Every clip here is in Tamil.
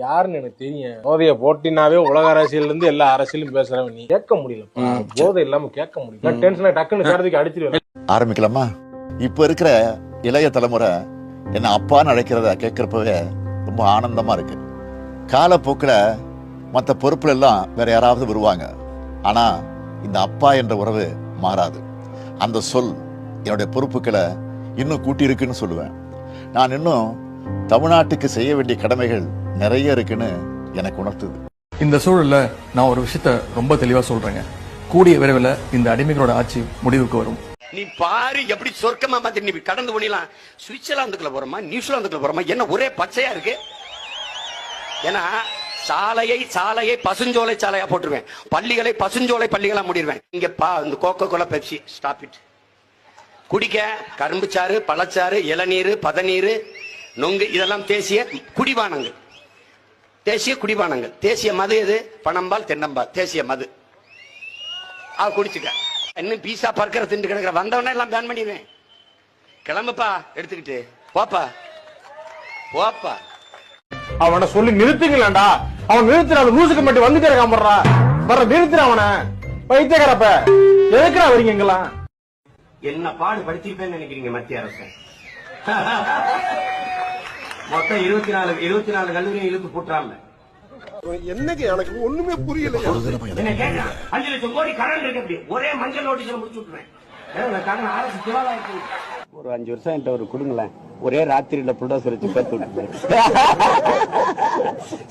யாருன்னு எனக்கு தெரியும். போதைய போட்டினாவே உலக அரசியல் இருந்து எல்லா அரசியலும் பேசுறவன் நீ கேட்க முடியல. போதை இல்லாம கேட்க முடியல. டென்ஷனா டக்குன்னு கடத்துக்கு அடிச்சிருவேன். ஆரம்பிக்கலாமா? இப்ப இருக்கிற இளைய தலைமுறை என்ன அப்பான்னு அழைக்கிறத கேட்கிறப்பவே ரொம்ப ஆனந்தமா இருக்கு. காலப்போக்கில் மற்ற பொறுப்புல எல்லாம் வேற யாராவது வருவாங்க. ஆனா இந்த அப்பா என்ற உறவு மாறாது. அந்த சொல் என்னுடைய பொறுப்புகளை இன்னும் கூட்டியிருக்குன்னு சொல்லுவேன். நான் இன்னும் தமிழ்நாட்டுக்கு செய்ய வேண்டிய கடமைகள் நிறைய இருக்குன்னு எனக்கு உணர்த்துது. இந்த சூழல்ல நான் ஒரு விஷயத்த ரொம்ப தெளிவா சொல்றேங்க. கூடிய விரைவில் இந்த அடிமைகளோட ஆட்சி முடிவுக்கு வரும். நீ பாரு எப்படி சொர்க்கமா பார்த்து நீ கடந்து போனீலாம். சுவிட்சர்லாந்துக்குள்ள போறோமா, நியூசிலாந்துக்குள்ள போறோமா, என்ன ஒரே பச்சையா இருக்கு. ஏன்னா சாலையை பசுஞ்சோலை சாலையா போட்டுருவேன், பள்ளிகளை பசுஞ்சோலை பள்ளிகளா மூடிடுவேன். இங்க இந்த Coca Cola Pepsi stop it. குடிக்க கரும்பு சாறு, பழச்சாறு, இளநீர், பதநீர், நொங்கு இதெல்லாம் தேசிய குடிபானங்கள். தேசிய குடிபானங்கள். தேசிய மது எது? பனம்பால், தென்னம்பால். தேசிய மது குடிச்சுக்க. இன்னும் பீஸா பர்க்கரை திண்டு கிடக்குற வந்தவனே எல்லாம் பேன் பண்ணிடுவேன். கிளம்புப்பா எடுத்துக்கிட்டு போப்பா போப்பா. அவனை சொல்லி நிறுத்துங்களா? அவன் நிறுத்துற லூசுக்கு மட்டும் வந்துட்டே இருக்கான். வர்ற நிறுத்துற அவனை பைத்தியக்காரப்ப எதுக்குறா வரீங்க எங்கெல்லாம்? என்ன பாடு படிச்சிருப்பேன்னு நினைக்கிறீங்க மத்திய அரசு? மொத்தம் 24 கல்லூரியை இழுத்து போட்டுறாங்க. என்னங்க எனக்கு ஒண்ணுமே புரியல. 5 லட்சம் கோடி கடன் இருக்கு. அப்படி ஒரே மஞ்சள் நோட்டீஸ்ல முடிச்சு விட்டுருவேன். ஒரு 5 வருஷம் என்கிட்ட ஒரு கொடுங்களேன். ஒரே ராத்திரியில புல்டோசர் வச்சு பேத்து விட்டுருவேன்.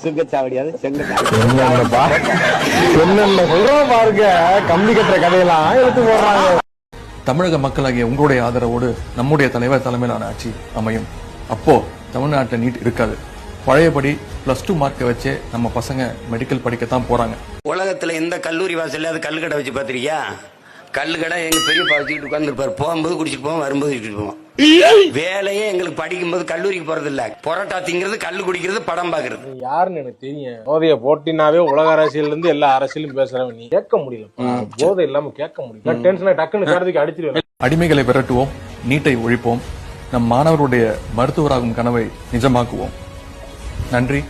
சுங்கச்சாவடியாவது செங்கச்சாவடி பாருங்க. கம்பி கட்டுற கதையெல்லாம் எடுத்து போடுறாங்க. தமிழக மக்களாகிய உங்களுடைய ஆதரவோடு நம்முடைய தலைவர் தலைமையிலான ஆட்சி அமையும். அப்போ தமிழ்நாட்டில் நீட் இருக்காது. பழையபடி +2 மார்க்கை வச்சே நம்ம பசங்க மெடிக்கல் படிக்கத்தான் போறாங்க. உலகத்துல எந்த கல்லூரி வாசல்ல அது கல்லு கடை வச்சு பாத்திருக்கியா? கல்லு கடை எங்க பெரியப்பா வச்சுக்கிட்டு உட்கார்ந்துருப்பாரு. போகும்போது குடிச்சிட்டு போவோம், வரும்போது வச்சுட்டு போவோம். வேலையே எங்களுக்கு படிக்கும்போது கல்லூரிக்கு போறது இல்ல, பொரோட்டா திங்கிறது, கல்லு குடிக்கிறது, படம் பாக்குறது. யாருன்னு எனக்கு தெரியும். போதைய போட்டினாவே உலக அரசியல் இருந்து எல்லா அரசியலும் பேசுறவன் நீ கேட்க முடியல. போதை இல்லாம கேட்க முடியல. டென்ஷனா டக்குன்னு கடத்துக்கு அடிச்சிருவேன். அடிமைகளை விரட்டுவோம், நீட்டை ஒழிப்போம், நம் மாணவருடைய மருத்துவராகும் கனவை நிஜமாக்குவோம். நன்றி.